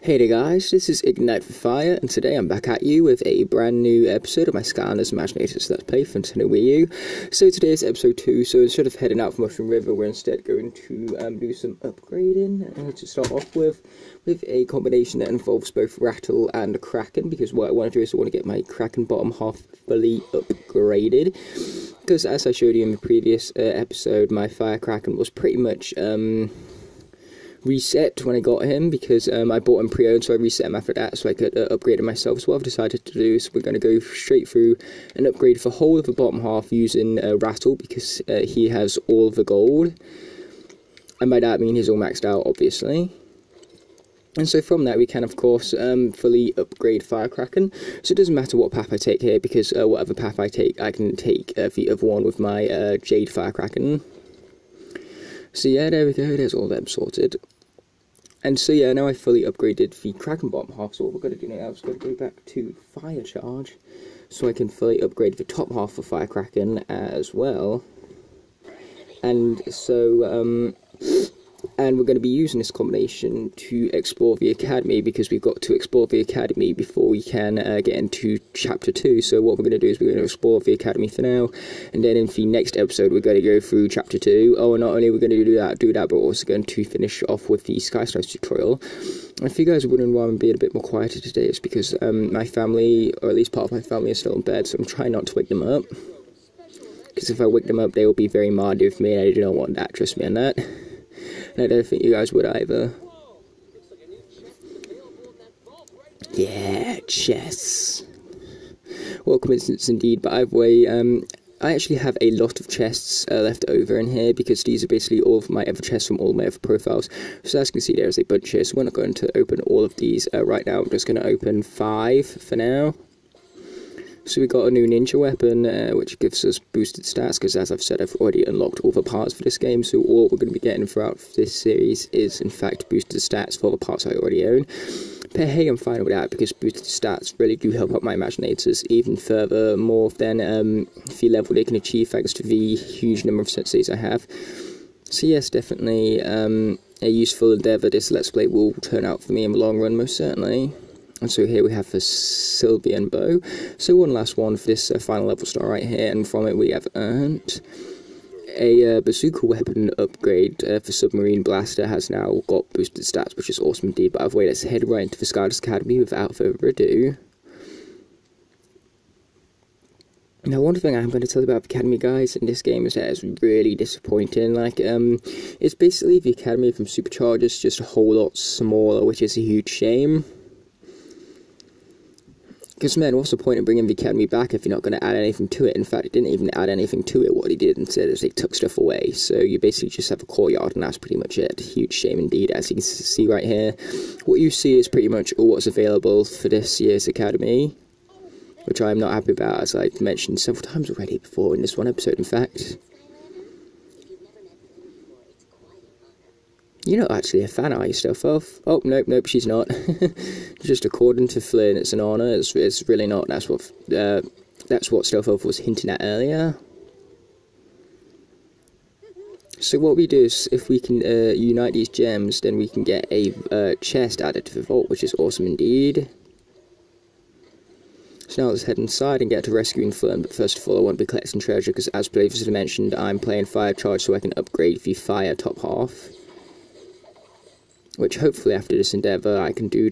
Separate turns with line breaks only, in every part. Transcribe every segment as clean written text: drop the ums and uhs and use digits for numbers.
Hey there guys, this is Ignite for Fire, and today I'm back at you with a brand new episode of my Skylanders Imaginators Let's Play for Nintendo Wii U. So today's episode 2, so instead of heading out from Mushroom River, we're instead going to do some upgrading to start off with a combination that involves both Rattle and Kraken, because what I want to do is I want to get my Kraken bottom half fully upgraded. Because as I showed you in the previous episode, my Fire Kraken was pretty much reset when I got him, because I bought him pre-owned, so I reset him after that so I could upgrade him myself. So what I've decided to do is we're going to go straight through and upgrade the whole of the bottom half using Rattle, because he has all the gold, and by that I mean he's all maxed out, obviously. And so from that we can of course fully upgrade Firecracken. So it doesn't matter what path I take here, because whatever path I take, I can take the other one with my Jade Firecracken. So yeah, there we go, there's all them sorted. And so yeah, now I fully upgraded the Kraken bottom half, so what we're going to do now is going to go back to Fire Charge, so I can fully upgrade the top half of Fire Kraken as well. And so, and we're going to be using this combination to explore the Academy, because we've got to explore the Academy before we can get into Chapter 2. So what we're going to do is we're going to explore the Academy for now, and then in the next episode we're going to go through Chapter 2. Oh, and not only are we going to do that, but we're also going to finish off with the Skystars tutorial. And if you guys are wondering why I'm being a bit more quieter today, it's because my family, or at least part of my family, is still in bed, so I'm trying not to wake them up. Because if I wake them up, they will be very mad with me, and I do not want that, trust me on that. And I don't think you guys would either. Yeah, chests. What coincidence indeed, but either way, I actually have a lot of chests left over in here, because these are basically all of my other chests from all my other profiles. So as you can see, there's a bunch here, so we're not going to open all of these right now. I'm just going to open 5 for now. So we got a new ninja weapon, which gives us boosted stats, because as I've said, I've already unlocked all the parts for this game, so all we're going to be getting throughout this series is, in fact, boosted stats for the parts I already own. But hey, I'm fine with that, because boosted stats really do help out my Imaginators even further, more than the level they can achieve thanks to the huge number of senseis I have. So yes, definitely a useful endeavour this Let's Play will turn out for me in the long run, most certainly. And so here we have the Sylvian Bow. So one last one for this final level star right here, and from it we have earned a bazooka weapon upgrade for Submarine Blaster. Has now got boosted stats, which is awesome indeed. But either way, let's head right into the Skylanders Academy without further ado. Now, one thing I'm going to tell you about the Academy, guys, in this game is that it's really disappointing. Like, it's basically the Academy from Superchargers, just a whole lot smaller, which is a huge shame. Because, man, what's the point of bringing the Academy back if you're not going to add anything to it? In fact, it didn't even add anything to it. What he did instead is they took stuff away. So you basically just have a courtyard, and that's pretty much it. Huge shame indeed. As you can see right here, what you see is pretty much all what's available for this year's Academy, which I'm not happy about, as I've mentioned several times already before in this one episode, in fact. You're not actually a fan, are you, Stealth? Oh, nope, she's not. Just according to Flynn, it's an honour. It's really not. That's what Stealth was hinting at earlier. So what we do is, if we can unite these gems, then we can get a chest added to the vault, which is awesome indeed. So now let's head inside and get to rescuing Flynn, but first of all I want to be collecting treasure, because as previously mentioned, I'm playing Fire Charge so I can upgrade the Fire top half. Which hopefully after this endeavour I can do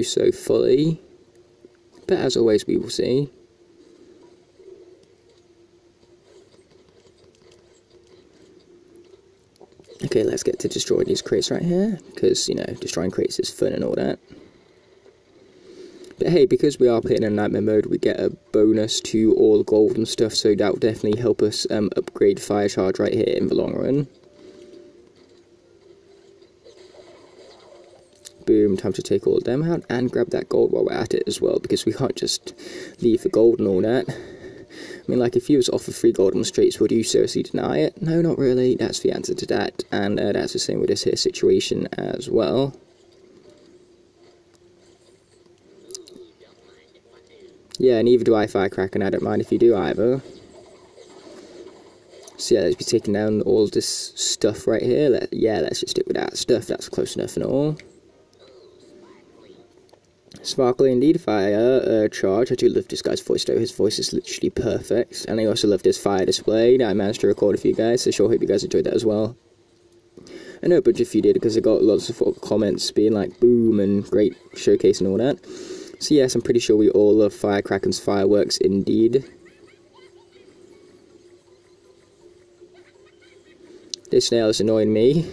so fully. But as always we will see. Okay, let's get to destroying these crates right here, because, you know, destroying crates is fun and all that. But hey, because we are playing in Nightmare mode, we get a bonus to all the gold and stuff, so that will definitely help us upgrade Fire Charge right here in the long run. Boom, time to take all of them out and grab that gold while we're at it as well, because we can't just leave the gold and all that. I mean, like, if you was offered free gold on the streets, would you seriously deny it? No, not really. That's the answer to that, and that's the same with this here situation as well. Yeah, neither do I, Firecracker, and I don't mind if you do either. So yeah, let's be taking down all this stuff right here. Let's just stick with that stuff, that's close enough and all. Sparkly indeed, fire, charge. I do love this guy's voice though, his voice is literally perfect. And I also love this fire display that I managed to record for you guys, so sure hope you guys enjoyed that as well. I know a bunch of you did because I got lots of comments being like boom and great showcase and all that. So yes, I'm pretty sure we all love Firecracker's fireworks indeed. This snail is annoying me.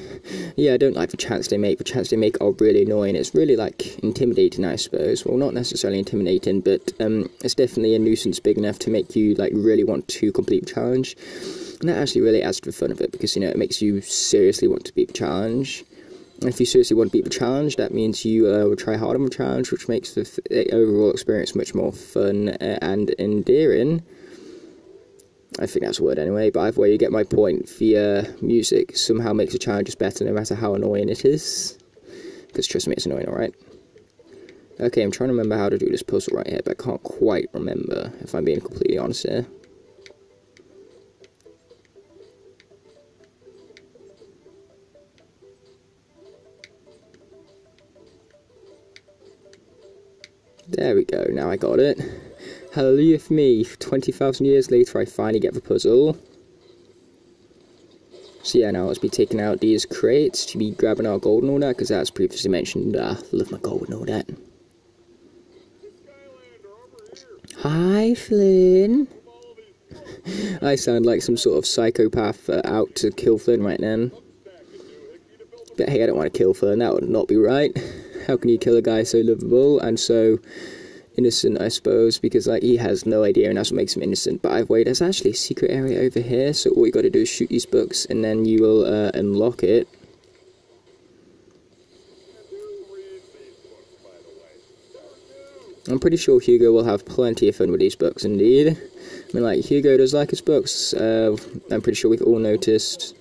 Yeah, I don't like the chants they make. The chants they make are really annoying. It's really like intimidating, I suppose. Well, not necessarily intimidating, but it's definitely a nuisance big enough to make you like really want to complete the challenge. And that actually really adds to the fun of it, because, you know, it makes you seriously want to beat the challenge. And if you seriously want to beat the challenge, that means you will try hard on the challenge, which makes the overall experience much more fun and endearing. I think that's a word anyway, but either way, you get my point. The music somehow makes the challenges better, no matter how annoying it is. Because trust me, it's annoying, alright? Okay, I'm trying to remember how to do this puzzle right here, but I can't quite remember, if I'm being completely honest here. There we go, now I got it. Hallelujah for me, 20,000 years later I finally get the puzzle. So yeah, now let's be taking out these crates to be grabbing our gold and all that, because as previously mentioned, I love my gold and all that. Hi Flynn! I sound like some sort of psychopath out to kill Flynn right now. But hey, I don't want to kill Flynn, that would not be right. How can you kill a guy so lovable and so innocent, I suppose, because like he has no idea and that's what makes him innocent. But I've waited, there's actually a secret area over here, so all you got to do is shoot these books and then you will unlock it. I'm pretty sure Hugo will have plenty of fun with these books indeed. I mean, like, Hugo does like his books, I'm pretty sure we've all noticed.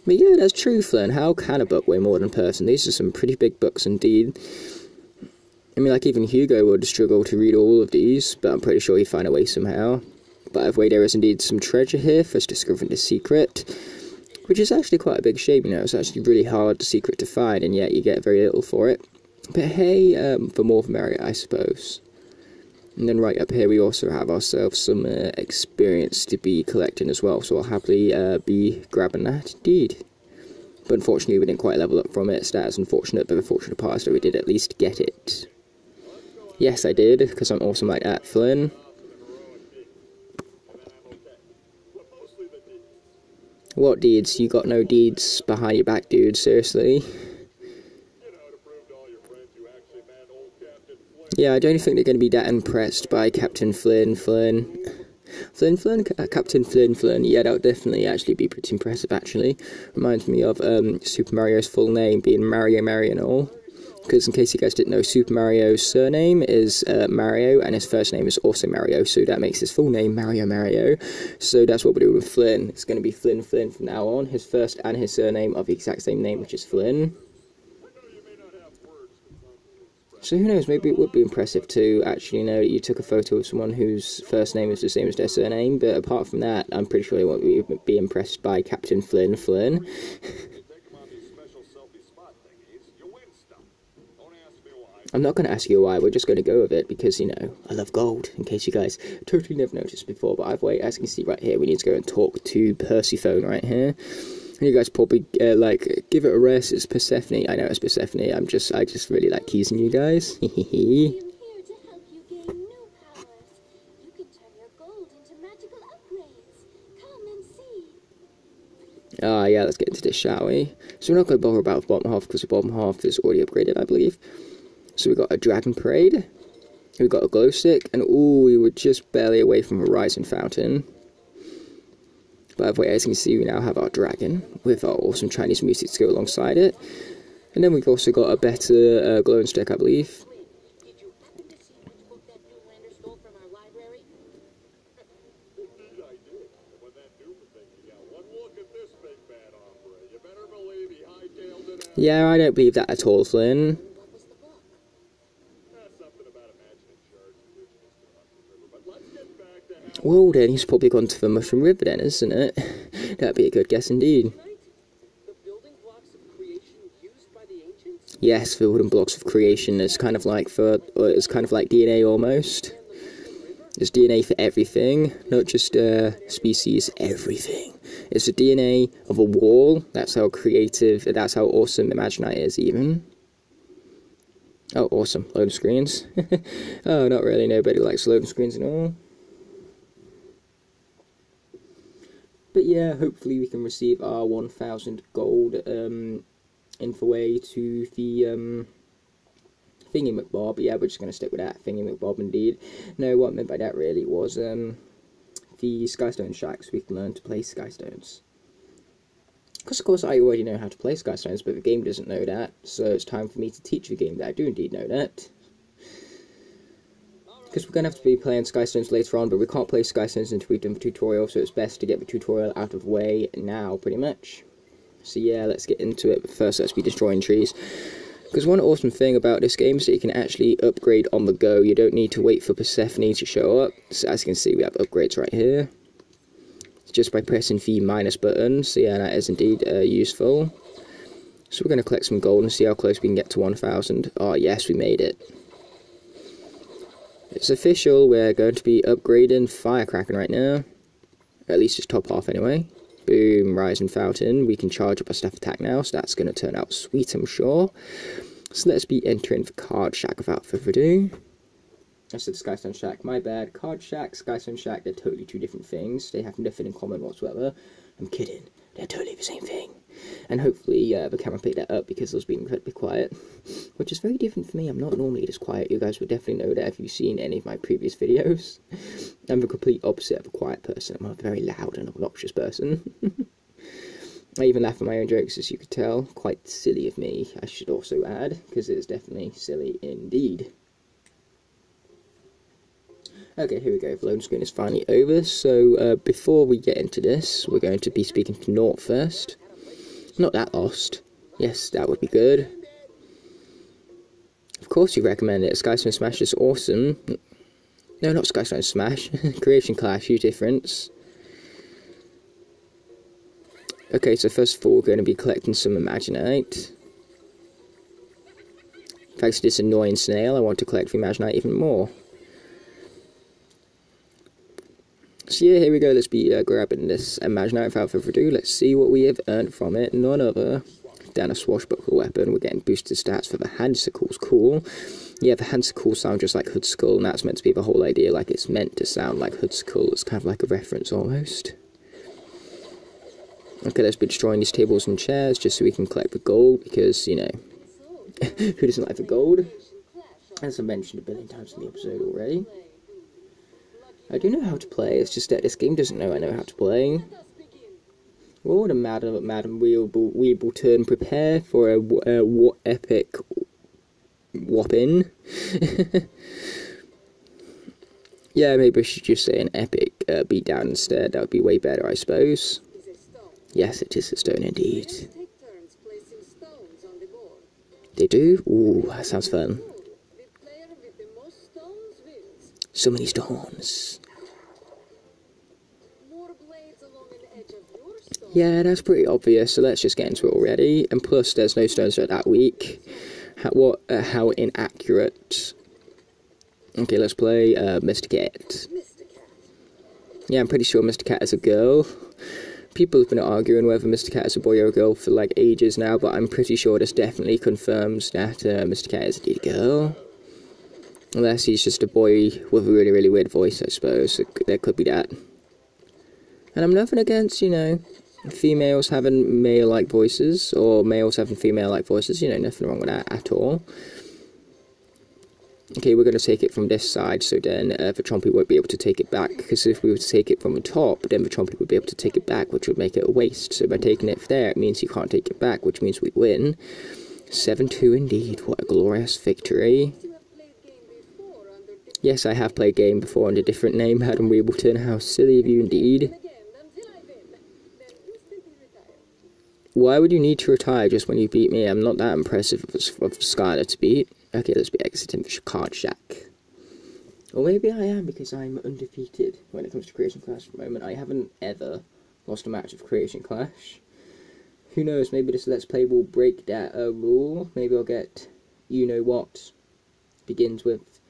But yeah, that's true, Flynn. How can a book weigh more than a person? These are some pretty big books indeed. I mean, like, even Hugo would struggle to read all of these, but I'm pretty sure he'd find a way somehow. But either way, there is indeed some treasure here for us discovering the secret, which is actually quite a big shame, you know. It's actually really hard, the secret to find, and yet you get very little for it. But hey, the more the merrier, I suppose. And then right up here we also have ourselves some experience to be collecting as well, so I'll happily be grabbing that indeed. But unfortunately we didn't quite level up from it, so that is unfortunate, but the fortunate part is that we did at least get it. Yes, I did, because I'm awesome like that, Flynn. What deeds? You got no deeds behind your back, dude, seriously. Yeah, I don't think they're going to be that impressed by Captain Captain Flynn, yeah, that would definitely actually be pretty impressive, actually. Reminds me of Super Mario's full name being Mario Marionol, because in case you guys didn't know, Super Mario's surname is Mario, and his first name is also Mario, so that makes his full name Mario. So that's what we're doing with Flynn. It's going to be Flynn from now on. His first and his surname are the exact same name, which is Flynn. So who knows, maybe it would be impressive to actually know that you took a photo of someone whose first name is the same as their surname, but apart from that, I'm pretty sure they won't be impressed by Captain Flynn. I'm not going to ask you why, we're just going to go with it, because, you know, I love gold, in case you guys totally never noticed before, but either way, as you can see right here, we need to go and talk to Persephone right here. You guys probably, like, give it a rest, it's Persephone. I know it's Persephone, I just really like teasing you guys. Ah, yeah, let's get into this, shall we? So we're not going to bother about the bottom half, because the bottom half is already upgraded, I believe. So we've got a Dragon Parade, we've got a Glow Stick, and ooh, we were just barely away from a Rising Fountain. But as you can see, we now have our dragon with our awesome Chinese music to go alongside it. And then we've also got a better glowing stick, I believe. Yeah, I don't believe that at all, Flynn. Well then, he's probably gone to the Mushroom River then, isn't it? That'd be a good guess indeed. Yes, the wooden blocks of creation. It's kind of like DNA almost. There's DNA for everything, not just species, everything. It's the DNA of a wall. That's how creative, that's how awesome Imaginite is even. Oh, awesome. Loading screens. Oh, not really. Nobody likes loading screens at all. But yeah, hopefully we can receive our 1,000 gold info to the thingy-McBob. Yeah, we're just going to stick with that, thingy-McBob indeed. No, what I meant by that really was the Skystone Shack, so we can learn to play Skystones. Because of course I already know how to play Skystones, but the game doesn't know that, so it's time for me to teach the game that I do indeed know that. Because we're going to have to be playing Skystones later on, but we can't play Skystones until we've done the tutorial, so it's best to get the tutorial out of the way now, pretty much. So yeah, let's get into it, but first let's be destroying trees. Because one awesome thing about this game is that you can actually upgrade on the go. You don't need to wait for Persephone to show up. So as you can see, we have upgrades right here. Just by pressing the minus button, so yeah, that is indeed useful. So we're going to collect some gold and see how close we can get to 1,000. Oh yes, we made it. It's official, we're going to be upgrading Firecracker right now. At least it's top half anyway. Boom, Rising Fountain. We can charge up our staff attack now, so that's going to turn out sweet, I'm sure. So let's be entering the Card Shack without further ado. I said Skystone Shack, my bad. Card Shack, Skystone Shack, they're totally two different things. They have nothing in common whatsoever. I'm kidding. They're totally the same thing. And hopefully the camera picked that up because I was being incredibly quiet. Which is very different for me. I'm not normally this quiet. You guys would definitely know that if you've seen any of my previous videos. I'm the complete opposite of a quiet person. I'm a very loud and obnoxious person. I even laugh at my own jokes, as you could tell. Quite silly of me, I should also add, because it is definitely silly indeed. Okay, here we go, the loading screen is finally over, so before we get into this, we're going to be speaking to Nort first. Not that lost. Yes, that would be good. Of course you recommend it, Skystone Smash is awesome. No, not Skystone Smash, Creation Clash, huge difference. Okay, so first of all, we're going to be collecting some Imaginite. Thanks to this annoying snail, I want to collect the Imaginite even more. So yeah, here we go, let's be grabbing this Imaginite without further ado. Let's see what we have earned from it. None other than a swashbuckler weapon. We're getting boosted stats for the Handsicles, cool. Yeah, the Handsicles sound just like Hoodskull, and that's meant to be the whole idea, like it's meant to sound like Hoodskull. It's kind of like a reference almost. Okay, let's be destroying these tables and chairs just so we can collect the gold, because, you know, who doesn't like the gold? As I mentioned a billion times in the episode already. I do know how to play, it's just that this game doesn't know I know how to play. Well, the Madam Weebleton, prepare for a epic whopping. Yeah, maybe I should just say an epic beatdown instead, that would be way better, I suppose. Yes, it is a stone indeed. They do? Ooh, that sounds fun. So many stones. Yeah, that's pretty obvious, so let's just get into it already. And plus, there's no stones that weak. How inaccurate. Okay, let's play Mr. Cat. Yeah, I'm pretty sure Mr. Cat is a girl. People have been arguing whether Mr. Cat is a boy or a girl for like ages now, but I'm pretty sure this definitely confirms that Mr. Cat is indeed a girl. Unless he's just a boy with a really, really weird voice, I suppose. So there could be that. And I'm nothing against, you know, females having male-like voices, or males having female-like voices, you know, nothing wrong with that at all. Okay, we're going to take it from this side, so then the Chompy won't be able to take it back, because if we were to take it from the top, then the Chompy would be able to take it back, which would make it a waste. So by taking it there, it means you can't take it back, which means we win. 7-2 indeed, what a glorious victory. Yes, I have played game before under a different name, Madam Weebleton, how silly of you indeed. Why would you need to retire just when you beat me? I'm not that impressive of Skylar to beat. Okay, let's be exiting the Card Shack. Or maybe I am, because I'm undefeated when it comes to Creation Clash at the moment. I haven't ever lost a match of Creation Clash. Who knows, maybe this Let's Play will break that rule. Maybe I'll get You Know What. Begins with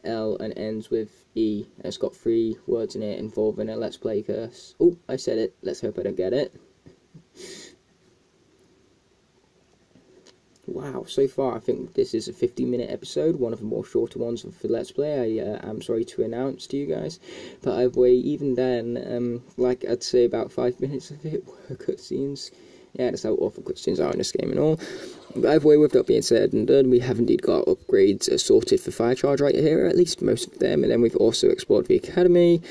L and ends with E. And it's got 3 words in it involving a Let's Play curse. Oh, I said it. Let's hope I don't get it. Wow, so far I think this is a 50-minute episode, one of the more shorter ones for Let's Play. I am sorry to announce to you guys, but either way, even then, like I'd say about 5 minutes of it were cutscenes. Yeah, that's how awful cutscenes are in this game and all. But either way, with that being said and done, we have indeed got upgrades sorted for Fire Charge right here, at least most of them, and then we've also explored the Academy,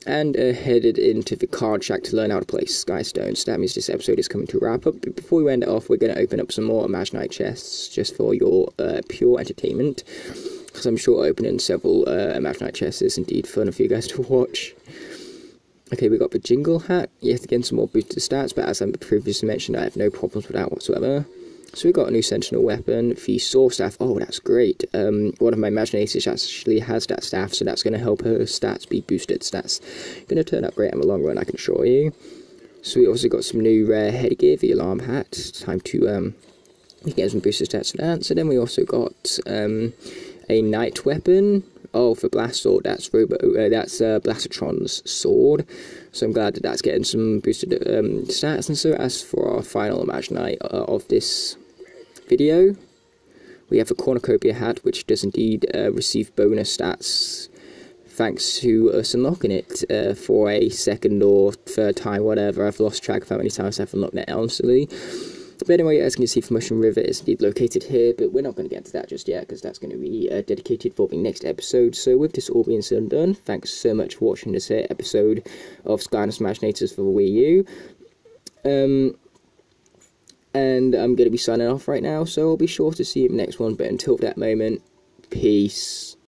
and headed into the card shack to learn how to play Skystone. So that means this episode is coming to a wrap up. But before we end it off, we're going to open up some more Imaginite chests, just for your pure entertainment. Because I'm sure opening several Imaginite chests is indeed fun for you guys to watch. Okay, we got the Jingle Hat, yet again some more boosted stats, but as I previously mentioned, I have no problems with that whatsoever. So we got a new Sentinel weapon, the Sword Staff. Oh, that's great. One of my Imaginators actually has that staff, so that's going to help her stats be boosted stats. Going to turn out great in the long run, I can assure you. So we also got some new rare headgear, the Alarm Hat. Time to get some boosted stats for that. So then we also got a Night Weapon. Oh, for Blast Sword, that's Blastatron's sword. So I'm glad that that's getting some boosted stats. And so as for our final Imaginite of this video, we have a Cornucopia hat, which does indeed receive bonus stats thanks to us unlocking it for a second or third time, whatever. I've lost track of how many times I've unlocked it honestly. But anyway, as you can see, the Mushroom River is indeed located here, but we're not going to get into that just yet, because that's going to be dedicated for the next episode. So with this all being said and done, thanks so much for watching this episode of Skylanders Imaginators for the Wii U. And I'm going to be signing off right now, so I'll be sure to see you in the next one, but until that moment, peace.